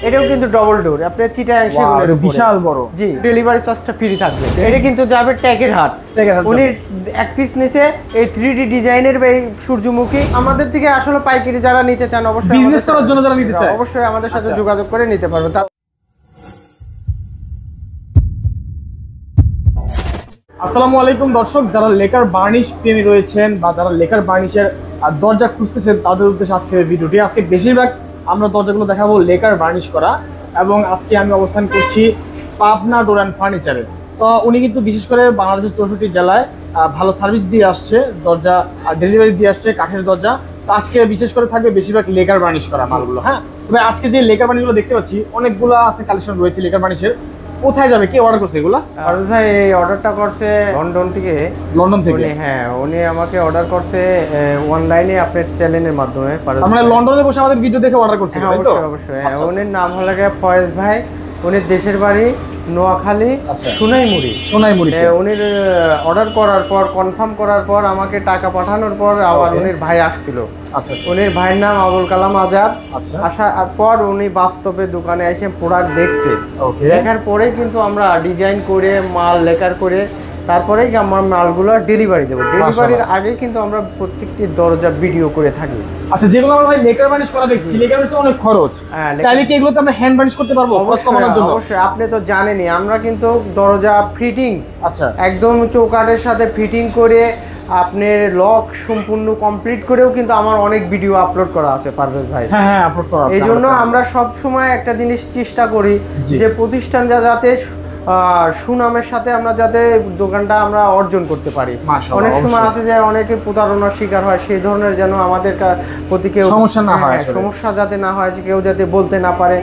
এটাও কিন্তু double door, আপনার চিটাগাং সেগুনের উপরে বিশাল বড়। জি, ডেলিভারি চার্জটা ফ্রি থাকবে। এটা কিন্তু যাবে ট্যাগের হাট। উনি এক পিস নিচে এই 3D ডিজাইনের এই সূর্যমুখী আমাদের থেকে আসলে পাইকারি যারা নিতে চান অবশ্যই বিজনেস করার জন্য যারা নিতে চায় অবশ্যই আমাদের সাথে যোগাযোগ করে নিতে পারবে। আসসালামু আলাইকুম দর্শক, যারা লেকার বার্নিশ প্রেমী রয়েছেন বা যারা লেকার বার্নিশের দরজা খুঁজতেছেন তাদের উদ্দেশ্যে আজকের ভিডিওটি। আজকে বেশিরভাগ আমরা দরজাগুলো দেখাবো লেকার বার্নিশ করা, এবং আজকে আমি অবস্থান করছি পাবনা ডোর অ্যান্ড ফার্নিচারে। তো উনি কিন্তু বিশেষ করে বাংলাদেশের 64 জেলায় ভালো সার্ভিস দিয়ে আসছে, দরজা ডেলিভারি দিয়ে আসছে কাঠের দরজা। তো আজকে বিশেষ করে থাকবে বেশিরভাগ লেকার বার্নিশ করা মালগুলো। হ্যাঁ, তবে আজকে যে লেকার বার্নিশগুলো দেখতে পাচ্ছি অনেকগুলো আছে, কালেকশন রয়েছে লেকার বার্নিশের। কোথায় যাবে, কে অর্ডার করছে এগুলা? আর ভাই এই অর্ডারটা করছে লন্ডন থেকে। লন্ডন থেকে? হ্যাঁ, উনি আমাকে অর্ডার করছে অনলাইনে আপনার চ্যানেলের মাধ্যমে। আমরা লন্ডনে বসে আমাদের ভিডিও দেখে অর্ডার করছি। হ্যাঁ অবশ্যই অবশ্যই। উনির নাম হলো ফয়েজ ভাই, উনির দেশের বাড়ি নোয়াখালী সোনাইমুড়ি। উনির অর্ডার করার পর কনফার্ম করার পর আমাকে টাকা পাঠানোর পর আবার উনির ভাই আসছিল। উনির ভাইয়ের নাম আবুল কালাম আজাদ। আসার পর উনি বাস্তবে দোকানে এসে প্রোডাক্ট দেখছে, দেখার পরেই কিন্তু আমরা ডিজাইন করে মাল লেকার করে তারপরেই আমার মালগুলো ডেলিভারি দেবো। ডেলিভারির আগে কিন্তু আমরা প্রত্যেকটি দরজা ভিডিও করে থাকি। আচ্ছা, যেগুলো আমরা ভাই লেকার বার্নিশ করা দেখছি, লেকার বার্নিশ অনেক খরচ, চাইলে কি এগুলোতে আমরা হ্যান্ড বার্নিশ করতে পারবো? অবশ্যই। আপনি তো জানেনই আমরা কিন্তু দরজা ফিটিং একদম চৌকাঠের সাথে ফিটিং করে আপনার লক সম্পূর্ণ কমপ্লিট করেও কিন্তু আমার অনেক ভিডিও আপলোড করা আছে পারভেজ ভাই। হ্যাঁ, আপলোড করা আছে। এই জন্য আমরা সব সময় একটা জিনিস চেষ্টা করি যে প্রতিষ্ঠান যাতে সুনামের সাথে আমরা যাতে দোকানটা আমরা অর্জন করতে পারি। অনেক সময় আছে যে অনেকে প্রতারণার শিকার হয়, সেই ধরনের যেন আমাদের প্রতি কেউ সমস্যা যাতে না হয়, কেউ যাতে বলতে না পারে।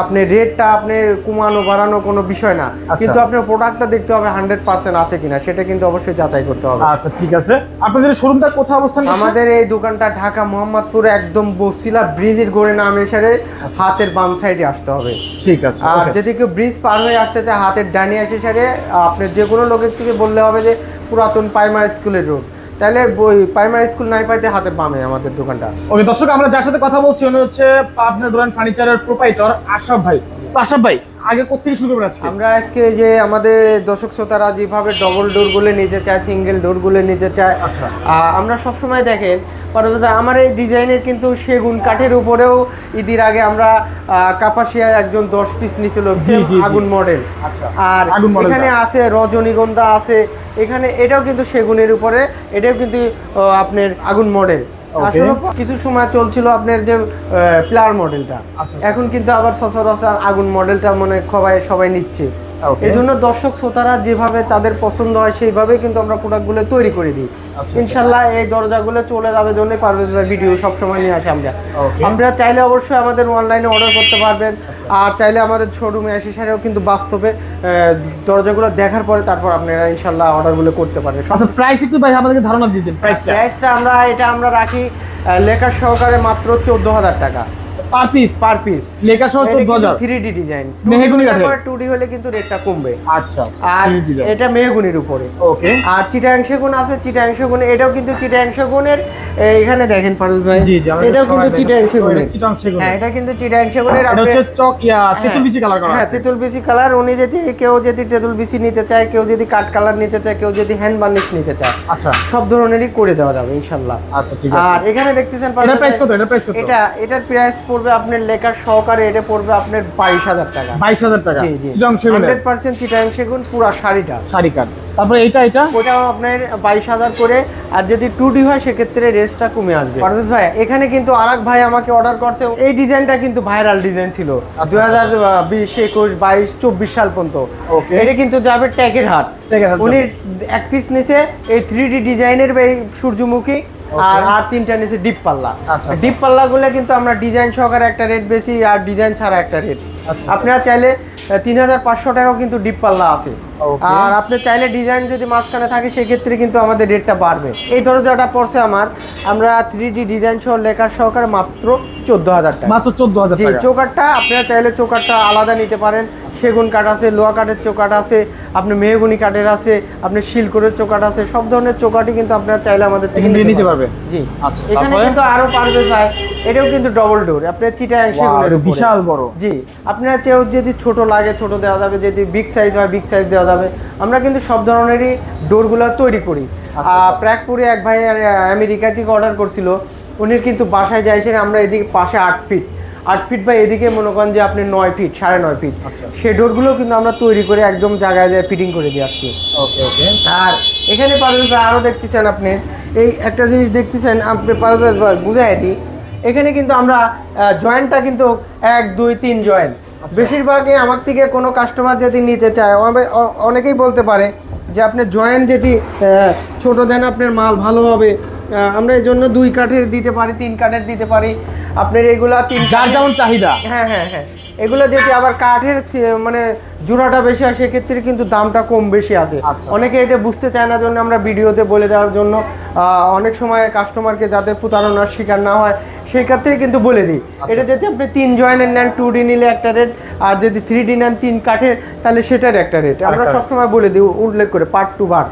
আপনি রেটটা আপনি কমানো বাড়ানো কোনো বিষয় না, কিন্তু আপনার প্রোডাক্টটা দেখতে হবে 100% আছে কিনা, সেটা কিন্তু অবশ্যই যাচাই করতে হবে। আচ্ছা ঠিক আছে। আপনাদের শোরুমটা কোথায় অবস্থান? আমাদের এই দোকানটা ঢাকা মোহাম্মদপুর একদম বসিলা ব্রিজের গড়ে নামে এসে হাতের বাম সাইডে আসতে হবে। ঠিক আছে। আর যদি কেউ ব্রিজ পার হয়ে আসতে চায় হাতের ডানে এসে সারে আপনি যে কোনো লোকের থেকে বললে হবে যে পুরাতন প্রাইমারি স্কুলের রোড, তাহলে প্রাইমারি স্কুল নাই পাইতে হাতের বামে আমাদের দোকানটা। ওকে দর্শক, আমরা যার সাথে কথা বলছি উনি হচ্ছে পাবনা ডোর অ্যান্ড ফার্নিচারের প্রোপাইটর আশরাফ ভাই। আশরাফ ভাই, আগে কোথা থেকে শুরু করবেন আজকে? আমরা আজকে যে আমাদের দর্শক শ্রোতারা যেভাবে ডবল ডোর গুলো নিতে চায়, সিঙ্গেল ডোর গুলো নিতে চায়, আমরা সবসময় দেখেন আমার এই ডিজাইনের কিন্তু সেগুন কাঠের উপরেও ঈদের আগে আমরা কাপাসিয়া একজন 10 পিস নিছিল আগুন মডেল। আর এখানে আছে রজনীগন্ধা আছে, এখানে এটাও কিন্তু সেগুনের উপরে, এটাও কিন্তু আপনার আগুন মডেল। আসলে কিছু সময় চলছিল আপনার যে প্লার মডেলটা, এখন কিন্তু আবার সচরাচর আগুন মডেলটা মনে সবাই নিচ্ছে। এই জন্য দর্শক শ্রোতারা যেভাবে তাদের পছন্দ হয় সেইভাবে কিন্তু আমরা প্রোডাক্টগুলো তৈরি করে দিই। ইনশাল্লাহ এই দরজাগুলো চলে যাবে জন্য পারভেজ ভাই ভিডিও সবসময় নিয়ে আসে। আমরা চাইলে অবশ্যই আমাদের অনলাইনে অর্ডার করতে পারবেন, আর চাইলে আমাদের শোরুমে এসে সেটাও কিন্তু বাস্তবে দরজাগুলো দেখার পরে তারপর আপনারা ইনশাল্লাহ অর্ডারগুলো করতে পারবেন। আচ্ছা, প্রাইস একটু ভাই আমাদেরকে ধারণা দিয়ে দিন। প্রাইসটা আমরা রাখি লেকার সহকারে মাত্র 14,000 টাকা পার পিস লেখা সহ 14,000। 3D ডিজাইন মেহগনি কাঠের, 2D হলে কিন্তু রেটটা কমবে। আচ্ছা, আর এটা মেহগনির উপরে। ওকে। আর চিটাগাং সেগুন আছে, চিটাগাং সেগুন, এটাও কিন্তু চিটাগাং সেগুনের। এখানে দেখেন পারুল ভাই, এটাও কিন্তু চিটাগাং সেগুনের। হ্যাঁ, এটা কিন্তু চিটাগাং সেগুনের। এটা হচ্ছে চক তেতুল বিচি কালার করা। হ্যাঁ, তেতুল বিচি কালার। উনি যদি কেউ যদি তেতুল বিচি নিতে চায়, কেউ যদি কাঠ কালার নিতে চায়, কেউ যদি হ্যান্ড বার্নিশ নিতে চায়, আচ্ছা সব ধরনেরই করে দেওয়া যাবে ইনশাআল্লাহ। আচ্ছা ঠিক আছে। আর এখানে দেখতেছেন এটার প্রাইস কত? এটার প্রাইস পড়বে আপনার লেকার সহকারে, এটা পড়বে আপনার 22,000 টাকা। 22,000 টাকা। জি জি, 100% চিটাগাং সেগুন পুরো শাড়ি কাঠ। তারপরে ওটাও আপনার 22,000 করে। আর যদি 2D হয় সেক্ষেত্রে রেটটা কমে আসবে। পারভেজ ভাই, এখানে কিন্তু আরেক ভাই আমাকে অর্ডার করছে, এই ডিজাইনটা কিন্তু ভাইরাল ডিজাইন ছিল 2020, 21, 22, 24 সাল পর্যন্ত। এটা কিন্তু যাবে ট্যাগের হাট। উনি এক পিস নিচে এই 3D ডিজাইনের এই সূর্যমুখী, আর 3টা নিচে ডিপ পাল্লা। ডিপ পাল্লা গুলো কিন্তু আমরা ডিজাইন সহকারে একটা রেট বেশি, আর ডিজাইন ছাড়া একটা রেট। আপনারা চাইলে 3,500 টাকাও কিন্তু ডিপ পাল্লা আছে। আর আপনি চাইলে ডিজাইন যদি মাঝখানে থাকে সেই ক্ষেত্রে কিন্তু আমাদের রেটটা বাড়বে। এই দরজাটা পড়ছে আমরা 3D ডিজাইন সহ লেখার সহকারে মাত্র 14,000 টাকা। মাত্র 14,000 জি, টাকা। চৌকাঠটা আপনারা চাইলে চৌকাঠটা আলাদা নিতে পারেন। সেগুন কাঠ আছে, লোহা কাঠের চৌকাঠ আছে, আপনি মেহগনি কাঠের আছে, আপনি শিলকরের চৌকাঠ আছে, সব ধরনের চৌকাঠই কিন্তু আপনারা চাইলে আমাদের থেকে নিতে পারবেন। জি, আচ্ছা। এখানে কিন্তু আরো পারবে ভাই, এটাও কিন্তু ডবল ডোর, আপনার চিটাগাং সেগুনের উপরে বিশাল বড়। জি, আপনারা চেয়েও যদি ছোট লাগে ছোট দেওয়া যাবে, যদি বিগ সাইজ হয় বিগ সাইজ দেওয়া যাবে। আমরা কিন্তু সব ধরনেরই ডোরগুলো তৈরি করি। প্রাকপুরে এক ভাই আমেরিকা থেকে অর্ডার করছিল, উনির কিন্তু বাসায় যাই সেখানে আমরা এদিকে পাশে 8 ফিট বা এদিকে মনে করেন যে আপনি 9 ফিট 9.5 ফিট সেই ডোরগুলো কিন্তু আমরা তৈরি করে একদম জায়গায় যায় ফিটিং করে দিয়ে আসছি। ওকে ওকে। আর এখানে পারবেন আরও দেখতেছেন আপনি, এই একটা জিনিস দেখতেছেন আপনি পারবেন বুঝাই দিই, এখানে কিন্তু আমরা জয়েন্টটা কিন্তু 1 2 3 জয়েন্ট। বেশিরভাগই আমার থেকে কোনো কাস্টমার যদি নিতে চায়, অনেকেই বলতে পারে যে আপনি জয়েন্ট যদি ছোট দেন আপনার মাল ভালো হবে। আমরা এই জন্য 2 কাঠের দিতে পারি, 3 কাঠের দিতে পারি। আপনার এগুলা 3 যার যেমন চাহিদা। হ্যাঁ হ্যাঁ হ্যাঁ, এগুলো যদি আবার কাঠের মানে জোড়াটা বেশি হয় সেক্ষেত্রে কিন্তু দামটা কম বেশি আছে। অনেকে এটা বুঝতে চায় না, জন্য আমরা ভিডিওতে বলে দেওয়ার জন্য অনেক সময় কাস্টমারকে যাতে প্রতারণার শিকার না হয় সেই ক্ষেত্রে কিন্তু বলে দিই। এটা যদি আপনি 3 জয়েন্টের নেন 2D নিলে একটা রেট, আর যদি 3D নেন 3 কাঠের তাহলে সেটার একটা রেট। আমরা সবসময় বলে দিই উল্লেখ করে পার্ট টু পার্ট।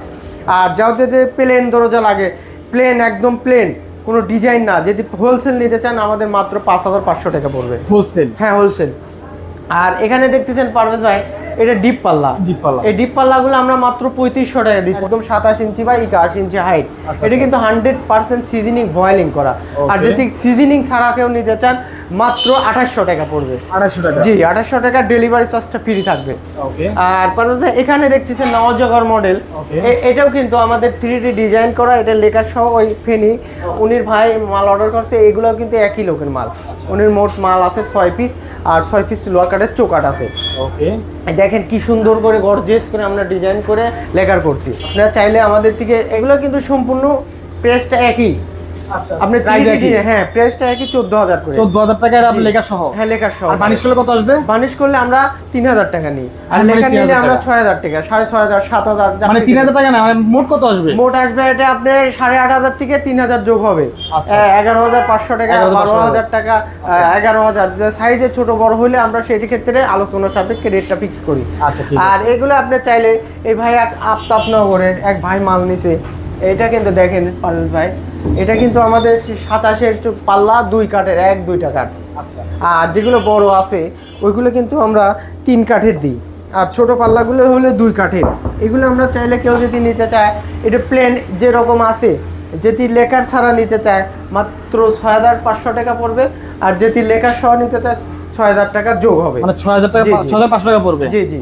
আর যাও যদি প্লেন দরজা লাগে, প্লেন একদম প্লেন, কোনো ডিজাইন না, যদি হোলসেল নিতে চান আমাদের মাত্র 5,500 টাকা পড়বে হোলসেল। হ্যাঁ হোলসেল। আর এখানে দেখতেছেন পারভেজ ভাই, এটা ডিপ পাল্লা। এই ডিপ পাল্লাগুলো আমরা মাত্র 3500 টাকা দিই, একদম 27 ইঞ্চি বা 81 ইঞ্চি হাইট। এটা কিন্তু 100% সিজনিং বয়েলিং করা। আর যদি সিজনিং ছাড়া কেউ নিতে চান মাত্র 2800 টাকা পড়বে। 2800 টাকা? জি, 2800 টাকা, ডেলিভারি চার্জটা ফ্রি থাকবে। আর পারভেজ ভাই এখানে দেখতেছেন নওজগর মডেল, এটাও কিন্তু আমাদের 3D ডিজাইন করা, এটা লেখার সহ ওই ফেনি উনির ভাই মাল অর্ডার করছে, এগুলো কিন্তু একই লোকের মাল। উনির মোট মাল আছে 6 পিস, আর 6 পিস লোহার কাঠের চৌকাঠ আছে। ওকে, দেখেন কি সুন্দর করে গর্জিয়াস করে আমরা ডিজাইন করে লেখার করছি। আপনারা চাইলে আমাদের থেকে, এগুলো কিন্তু সম্পূর্ণ প্রাইসটা একই। আপনি 3D হ্যাঁ প্রাইসটা একই 14,000 করে। 14,000 টাকা আর লেখা সহ? হ্যাঁ লেখা সহ। আর বানিশ করলে কত আসবে? বানিশ করলে আমরা 3,000 টাকা নিই, আর লেখা নিলে আমরা 6,000 টাকা, 6,500 7,000। মানে 3,000 টাকা না, মানে মোট কত আসবে? মোট আসবে এটা আপনার 8,500 থেকে 3,000 যোগ হবে। 11,500 টাকা, 12,000 টাকা, 11,000। সাইজে ছোট বড় হলে আমরা সেই ক্ষেত্রে আলোচনা সাপেক্ষে রেটটা ফিক্স করি। আচ্ছা ঠিক আছে। আর এগুলো আপনি চাইলে, এই ভাই আফতাবনগরের এক ভাই মাল নিছে, এটা কিন্তু দেখেন পারভেজ ভাই, এটা কিন্তু আমাদের 27 পাল্লা 2 কাঠের, 1 2 কাঠ। আচ্ছা। আর যেগুলো বড় আছে ওইগুলো কিন্তু আমরা 3 কাঠের দিই, আর ছোট পাল্লাগুলো হলে 2 কাঠের। এগুলো আমরা চাইলে কেউ যদি নিতে চায়, এটা প্লেন যেরকম আছে, যদি লেখার ছাড়া নিতে চায় মাত্র 6,500 টাকা পড়বে, আর যদি লেখার সহ নিতে চায় 6,000 টাকা যোগ হবে, মানে 6,000 টাকা, 6,500 টাকা পড়বে। জি জি।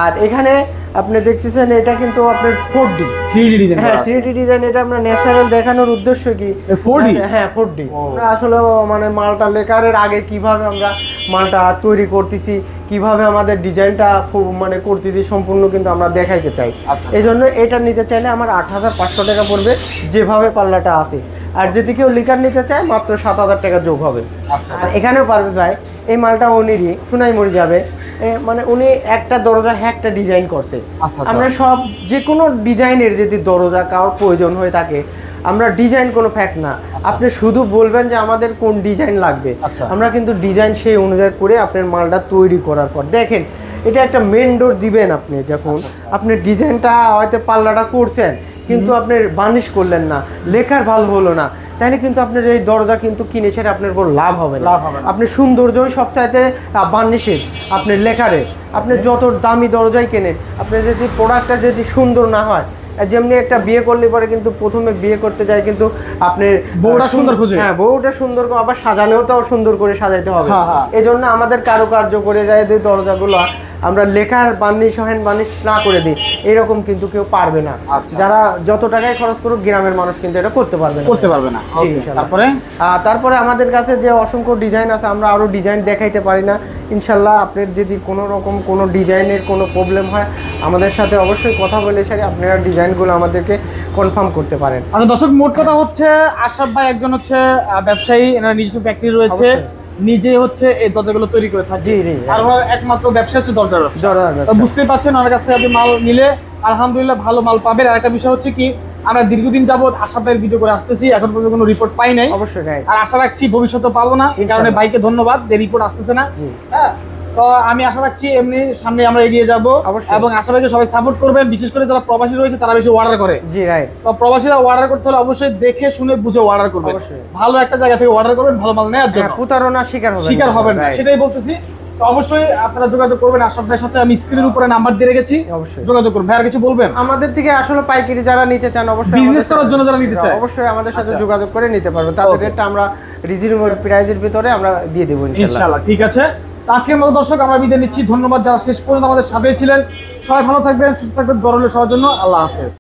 আর এখানে আপনি দেখতেছেন এটা কিন্তু আপনার 4D 3D ডিজাইন। হ্যাঁ 3D ডিজাইন, এটা আমরা ন্যাচারাল দেখানোর উদ্দেশ্য কি 4D। হ্যাঁ 4D। আমরা আসলে মানে মালটা লেকারের আগে কিভাবে আমরা মালটা তৈরি করতেছি, কিভাবে আমাদের ডিজাইনটা মানে করতেছি সম্পূর্ণ কিন্তু আমরা দেখাইতে চাই। এই জন্য এটা নিতে চাইলে আমার 8,500 টাকা পড়বে যেভাবে পাল্লাটা আছে। আর যদি কেউ লিকার নিতে চায় মাত্র 7,000 টাকা যোগ হবে। আর এখানেও পারবে ভাই, এই মালটা উনিরই, সোনাইমুড়ি যাবে, মানে উনি একটা দরজা একটা ডিজাইন করছে। আমরা সব যে কোনো ডিজাইনের যদি দরজা কারোর প্রয়োজন হয়ে থাকে, আমরা ডিজাইন কোনো ফ্যাক্ট না, আপনি শুধু বলবেন যে আমাদের কোন ডিজাইন লাগবে, আমরা কিন্তু ডিজাইন সেই অনুযায়ী করে আপনার মালটা তৈরি করার পর দেখেন এটা একটা মেন ডোর দিবেন আপনি, যখন আপনি ডিজাইনটা হয়তো পাল্লাটা করছেন কিন্তু আপনি বার্নিশ করলেন না, লেখার ভালো হলো না, তাহলে কিন্তু আপনার এই দরজা কিন্তু কিনে সেটা আপনার কোনো লাভ হবে না। আপনি সৌন্দর্যই সবচাইতে বার্নিশের, আপনার লেখারে, আপনি যত দামি দরজাই কেনেন, আপনি যদি প্রোডাক্টটা যদি সুন্দর না হয়, যেমনি একটা বিয়ে করলে পরে কিন্তু প্রথমে বিয়ে করতে যায় কিন্তু আপনি বউটা সুন্দর খুঁজে, হ্যাঁ বউটা সুন্দর, আবার সাজানোটাও সুন্দর করে সাজাইতে হবে। এই জন্য আমাদের কারুকার্য করে যায় যে দরজাগুলো আমরা লেখার বার্নিশ হ্যান্ড বার্নিশ না করে দিই, এরকম কিন্তু কেউ পারবে না। যারা যত টাকায় খরচ করুক গ্রামের মানুষ কিন্তু এটা করতে পারবে না। তারপরে আমাদের কাছে যে অসংখ্য ডিজাইন আছে, আমরা আরো ডিজাইন দেখাইতে পারি না। ইনশাল্লাহ আপনার যদি কোনো রকম কোনো ডিজাইনের কোনো প্রবলেম হয় আমাদের সাথে অবশ্যই কথা বলে সেটা আপনারা ডিজাইনগুলো আমাদেরকে কনফার্ম করতে পারেন। আচ্ছা দর্শক, মোট কথা হচ্ছে আশরাফ ভাই একজন হচ্ছে ব্যবসায়ী, এনার নিজস্ব ফ্যাক্টরি রয়েছে, নিজে হচ্ছে এই দরজাগুলো তৈরি করে থাকে। জি, জি। আর ওনার একমাত্র ব্যবসা হচ্ছে দরজার ব্যবসা। দরজার ব্যবসা। তো বুঝতেই পারছেন ওনার কাছ থেকে আপনি মাল নিলে আলহামদুলিল্লাহ ভালো মাল পাবেন। আর একটা বিষয় হচ্ছে কি, আমরা দীর্ঘদিন যাবত আশা ভাইয়ের ভিডিও করে আসতেছি, এখন পর্যন্ত কোনো রিপোর্ট পাই নাই। অবশ্যই রাইট। আর আশা রাখছি ভবিষ্যতে পাবো না, এই কারণে ইনশাআল্লাহ। ভাইকে ধন্যবাদ যে রিপোর্ট আসতেছে না। জি। হ্যাঁ, তো আমি আশা রাখছি এমনি সামনে আমরা এগিয়ে যাব অবশ্যই। এবং আশা রাখছি সবাই সাপোর্ট করবেন, বিশেষ করে যারা প্রবাসী রয়েছে তারা বেশি অর্ডার করে। জি রাইট। তো প্রবাসীরা অর্ডার করতে হলে অবশ্যই দেখে শুনে বুঝে অর্ডার করবেন। অবশ্যই। ভালো একটা জায়গা থেকে অর্ডার করবেন ভালো মাল নেওয়ার জন্য। হ্যাঁ, প্রতারণার শিকার হবেন না, Right. সেটাই বলতেছি। তো অবশ্যই আপনারা যোগাযোগ করবেন আশরাফ ভাইয়ের সাথে, আমি স্ক্রিনের উপরে নাম্বার দিয়ে রেখেছি, অবশ্যই। যোগাযোগ করুন। ভাই আর কিছু বলবেন? আমাদের থেকে আসলে পাইকারি যারা নিতে চান অবশ্যই Business আমাদের করার সাথে- জন্য যারা নিতে চায়। অবশ্যই আমাদের সাথে আচ্ছা। যোগাযোগ করে নিতে পারবে। তাদের Okay. রেটটা আমরা রিজনেবল প্রাইসের ভিতরে আমরা দিয়ে দেবো ইনশাআল্লাহ। ইনশাআল্লাহ, ঠিক আছে। তো আজকের মতো দর্শক আমরা বিদায় নিচ্ছি, ধন্যবাদ যারা শেষ পর্যন্ত আমাদের সাথে ছিলেন। সবাই ভালো থাকবেন, সুস্থ থাকবেন, গরলে সবার জন্য আল্লাহ হাফেজ।